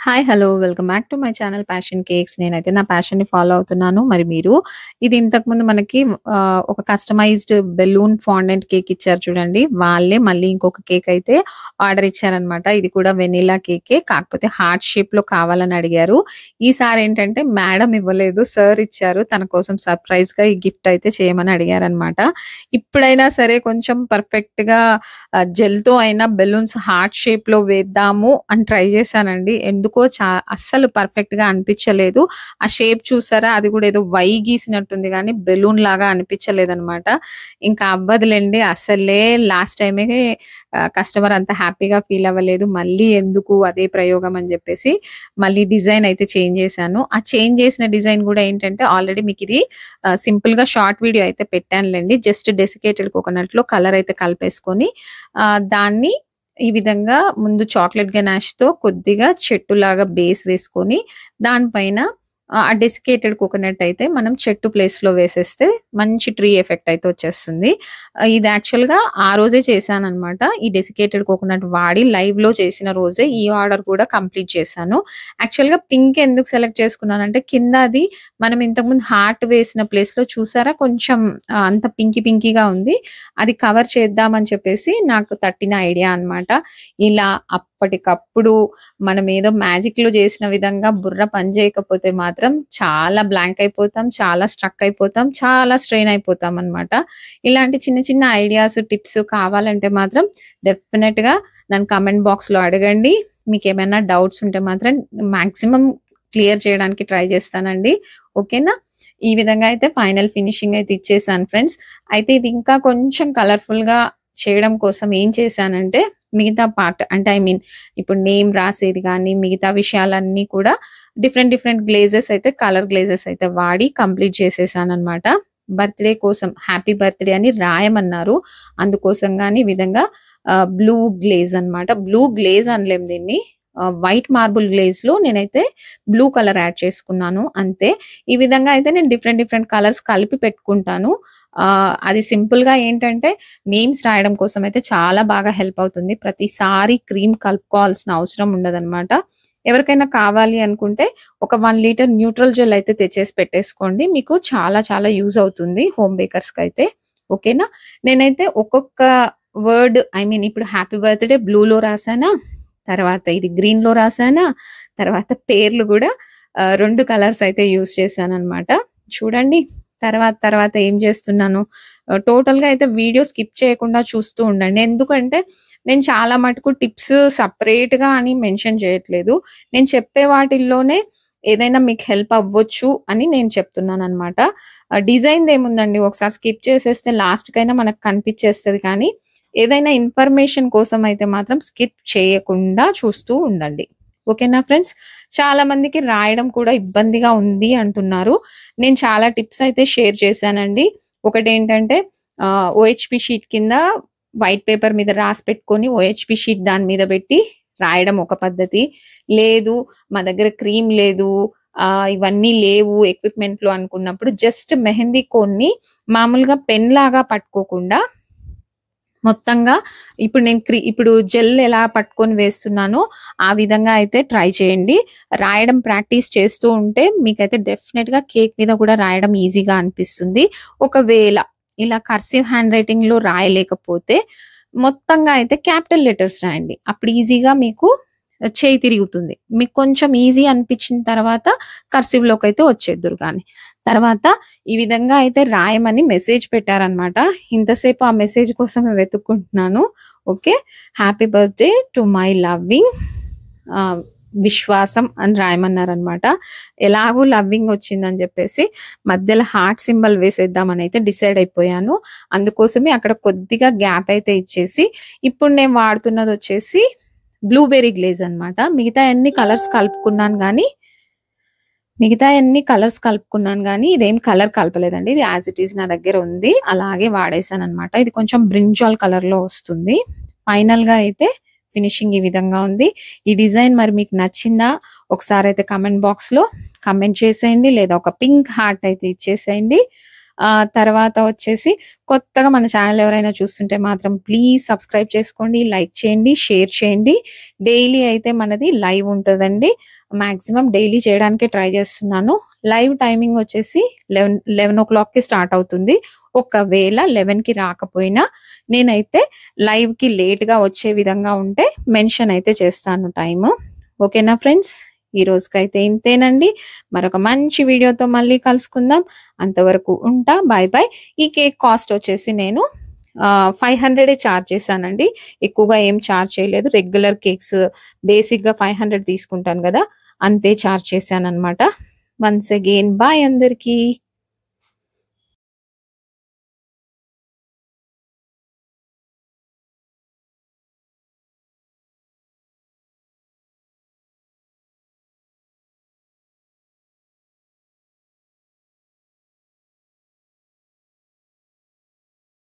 Hi! Hello! Welcome back to my channel passion cakes. నేనైతే నా ప్యాషన్‌ని follow అవుతున్నాను. మరి మీరు ఇది ఇంతకుముందు మనకి ఒక కస్టమైజ్డ్ బెలూన్ ఫాండెంట్ కేక్ ఇచ్చారు చూడండి. వాళ్ళే మళ్ళీ ఇంకొక కేక్ అయితే ఆర్డర్ ఇచ్చారనమాట. ఇది కూడా వెనిల్లా కేకే. కాకపోతే హార్ట్ షేప్‌లో కావాలని అడిగారు. ఈసారి ఏంటంటే మేడం ఇవ్వలేదు. సార్ ఇచ్చారు. తన కోసం సర్ప్రైజ్‌గా ఈ గిఫ్ట్ అయితే చేయమని అడిగారనమాట. ఇప్పుడైనా సరే కొంచెం పర్ఫెక్ట్‌గా జెల్‌తో అయినా బెలూన్స్ హార్ట్ షేప్‌లో వేద్దాము అని ట్రై చేశానండి. ఎందుకో అస్సలు పర్ఫెక్ట్‌గా అనిపించలేదు. ఆ షేప్ చూసారా? అది కూడా ఏదో వై గీసినట్టుంది గానీ బెలూన్ లాగా అనిపించలేదనమాట. ఇంకా అవ్వదులెండి. అసలే లాస్ట్ టైమే కస్టమర్ అంత హ్యాపీగా ఫీల్ అవ్వలేదు. మళ్ళీ ఎందుకు అదే ప్రయోగం అని చెప్పేసి మళ్ళీ డిజైన్ అయితే చేంజ్ చేశాను. ఆ చేంజ్ చేసిన డిజైన్ కూడా ఏంటంటే ఆల్రెడీ మీకిది సింపుల్‌గా షార్ట్ వీడియో అయితే పెట్టానులెండి. జస్ట్ డెసికేటెడ్ కోకోనట్‌లో కలర్ అయితే కలిపేసుకొని దాన్ని ఈ విధంగా ముందు చాక్లేట్ గనాష్‌తో కొద్దిగా చెట్టులాగా బేస్ వేసుకొని దానిపైన ఆ డెసికేటెడ్ కోకోనట్ అయితే మనం చెట్టు ప్లేస్‌లో వేసేస్తే మంచి ట్రీ ఎఫెక్ట్ అయితే వచ్చేస్తుంది. ఇది యాక్చువల్‌గా ఆ రోజే చేశాననమాట. ఈ డెసికేటెడ్ కోకోనట్ వాడి లైవ్‌లో చేసిన రోజే ఈ ఆర్డర్ కూడా కంప్లీట్ చేశాను. యాక్చువల్‌గా పింక్ ఎందుకు సెలెక్ట్ చేసుకున్నానంటే కింద అది మనం ఇంతకుముందు హార్ట్ వేసిన ప్లేస్‌లో చూసారా కొంచెం అంత పింకీ పింకీగా ఉంది. అది కవర్ చేద్దామని చెప్పేసి నాకు తట్టిన ఐడియా అన్నమాట. ఇలా అప్పటికప్పుడు మనం ఏదో మ్యాజిక్‌లో చేసిన విధంగా బుర్ర పని చేయకపోతే మాత్రం చాలా బ్లాంక్ అయిపోతాం. చాలా స్ట్రక్ అయిపోతాం. చాలా స్ట్రెయిన్ అయిపోతామన్నమాట. ఇలాంటి చిన్న చిన్న ఐడియాస్, టిప్స్ కావాలంటే మాత్రం డెఫినిట్‌గా నన్ను కామెంట్ బాక్స్‌లో అడగండి. మీకేమైనా డౌట్స్ ఉంటే మాత్రం మాక్సిమం క్లియర్ చేయడానికి ట్రై చేస్తానండి. ఓకేనా? ఈ విధంగా అయితే ఫైనల్ ఫినిషింగ్ అయితే ఇచ్చేసాను ఫ్రెండ్స్. అయితే ఇది ఇంకా కొంచెం కలర్‌ఫుల్‌గా చేయడం కోసం ఏం చేశానంటే మిగతా పార్ట్ అంటే ఇప్పుడు నేమ్ రాసేది గానీ, మిగతా విషయాలన్నీ కూడా డిఫరెంట్ డిఫరెంట్ గ్లేజెస్ అయితే కలర్ గ్లేజెస్ అయితే వాడి కంప్లీట్ చేసేసాననమాట. బర్త్‌డే కోసం హ్యాపీ బర్త్‌డే అని రాయమన్నారు. అందుకోసం గాని ఈ విధంగా బ్లూ గ్లేజ్ అన్నమాట. బ్లూ గ్లేజ్ అనలేం దీన్ని. వైట్ మార్బుల్ గ్లేజ్‌లో నేనైతే బ్లూ కలర్ యాడ్ చేసుకున్నాను అంతే. ఈ విధంగా అయితే నేను డిఫరెంట్ డిఫరెంట్ కలర్స్ కలిపి పెట్టుకుంటాను. అది సింపుల్‌గా ఏంటంటే నేమ్స్ రాయడం కోసం అయితే చాలా బాగా హెల్ప్ అవుతుంది. ప్రతిసారి క్రీమ్ కలుపుకోవాల్సిన అవసరం ఉండదనమాట. ఎవరికైనా కావాలి అనుకుంటే ఒక 1 లీటర్ న్యూట్రల్ జెల్ అయితే తెచ్చేసి పెట్టేసుకోండి. మీకు చాలా చాలా యూజ్ అవుతుంది హోమ్ బేకర్స్‌కైతే. ఓకేనా? నేనైతే ఒక్కొక్క వర్డ్ ఇప్పుడు హ్యాపీ బర్త్‌డే బ్లూలో రాసానా, తర్వాత ఇది గ్రీన్‌లో రాసానా, తర్వాత పేర్లు గూడా 2 కలర్స్ అయితే యూజ్ చేశాననమాట. చూడండి. తర్వాత తర్వాత ఏం చేస్తున్నాను, టోటల్‌గా అయితే వీడియో స్కిప్ చేయకుండా చూస్తూ ఉండండి. ఎందుకంటే నేను చాలా మటుకు టిప్స్ సెపరేట్‌గా అని మెన్షన్ చేయట్లేదు. నేను చెప్పే వాటిల్లోనే ఏదైనా మీకు హెల్ప్ అవ్వచ్చు అని నేను చెప్తున్నాననమాట. డిజైన్‌దేముందండి ఒకసారి స్కిప్ చేసేస్తే లాస్ట్‌కైనా మనకు కనిపిచ్చేస్తది కానీ, ఏదైనా ఇన్ఫర్మేషన్ కోసం అయితే మాత్రం స్కిప్ చేయకుండా చూస్తూ ఉండండి. ఓకేనా ఫ్రెండ్స్? చాలా మందికి రాయడం కూడా ఇబ్బందిగా ఉంది అంటున్నారు. నేను చాలా టిప్స్ అయితే షేర్ చేశానండి. ఒకటేంటంటే ఓహెచ్‌పి షీట్ కింద వైట్ పేపర్ మీద రాసి పెట్టుకొని ఓహెచ్‌పి షీట్ దాని మీద పెట్టి రాయడం ఒక పద్ధతి. లేదు మా దగ్గర క్రీమ్ లేదు, ఇవన్నీ లేవు ఎక్విప్‌మెంట్‌లో అనుకున్నప్పుడు జస్ట్ మెహందీ కోన్‌ని మామూలుగా పెన్ లాగా పట్టుకోకుండా మొత్తంగా ఇప్పుడు జెల్ ఎలా పట్టుకొని వేస్తున్నానో ఆ విధంగా అయితే ట్రై చేయండి. రాయడం ప్రాక్టీస్ చేస్తూ ఉంటే మీకైతే డెఫినిట్‌గా కేక్ మీద కూడా రాయడం ఈజీగా అనిపిస్తుంది. ఒకవేళ ఇలా కర్సివ్ హ్యాండ్ రైటింగ్‌లో రాయలేకపోతే మొత్తంగా అయితే క్యాపిటల్ లెటర్స్ రాయండి. అప్పుడు ఈజీగా మీకు చేయి తిరుగుతుంది. మీకు కొంచెం ఈజీ అనిపించిన తర్వాత కర్సివ్‌లోకైతే వచ్చేద్దురు గాని. తర్వాత ఈ విధంగా అయితే రాయమని మెసేజ్ పెట్టారనమాట. ఇంతసేపు ఆ మెసేజ్ కోసమే వెతుక్కుంటున్నాను. Okay. Happy birthday to my loving Vishwasam అని రాయమన్నారనమాట. ఎలాగో లవ్వింగ్ వచ్చిందని చెప్పేసి మధ్యలో హార్ట్ సింబల్ వేసేద్దామని అయితే డిసైడ్ అయిపోయాను. అందుకోసమే అక్కడ కొద్దిగా గ్యాప్ అయితే ఇచ్చేసి ఇప్పుడు నేను వాడుతున్నదొచ్చేసి బ్లూబెర్రీ గ్లేజ్ అన్నమాట. మిగతాయన్ని కలర్స్ కలుపుకున్నాను గానీ ఇదేం కలర్ కలపలేదండి. ఇది యాజ్ ఇట్ ఈజ్ నా దగ్గర ఉంది. అలాగే వాడేసానన్నమాట. ఇది కొంచెం బ్రింజాల్ కలర్‌లో వస్తుంది. ఫైనల్‌గా అయితే ఫినిషింగ్ ఈ విధంగా ఉంది. ఈ డిజైన్ మరి మీకు నచ్చిందా? ఒకసారైతే కామెంట్ బాక్స్‌లో కామెంట్ చేసేయండి. లేదా ఒక పింక్ హార్ట్ అయితే ఇచ్చేసేయండి. తర్వాత వచ్చేసి కొత్తగా మన ఛానల్ ఎవరైనా చూస్తుంటే మాత్రం ప్లీజ్ సబ్స్క్రైబ్ చేసుకోండి, లైక్ చేయండి, షేర్ చేయండి. డైలీ అయితే మనది లైవ్ ఉంటదండి. మాక్సిమం డైలీ చేయడానికే ట్రై చేస్తున్నాను. లైవ్ టైమింగ్ వచ్చేసి 11:00కి స్టార్ట్ అవుతుంది. ఒకవేళ 11కి రాకపోయినా నేనైతే లైవ్‌కి లేట్‌గా వచ్చే విధంగా ఉంటే మెన్షన్ అయితే చేస్తాను టైము. ఓకేనా ఫ్రెండ్స్? ఈ రోజుకైతే ఇంతేనండి. మరొక మంచి వీడియోతో మళ్ళీ కలుసుకుందాం. అంతవరకు ఉంటా. Bye bye. ఈ కేక్ కాస్ట్ వచ్చేసి నేను 500 చార్జ్ చేశానండి. ఎక్కువగా ఏం చార్జ్ చేయలేదు. రెగ్యులర్ కేక్స్ బేసిక్‌గా 500 తీసుకుంటాను గదా! అంతే చార్జ్ చేశానన్నమాట. వన్స్ అగైన్ బాయ్ అందరికీ.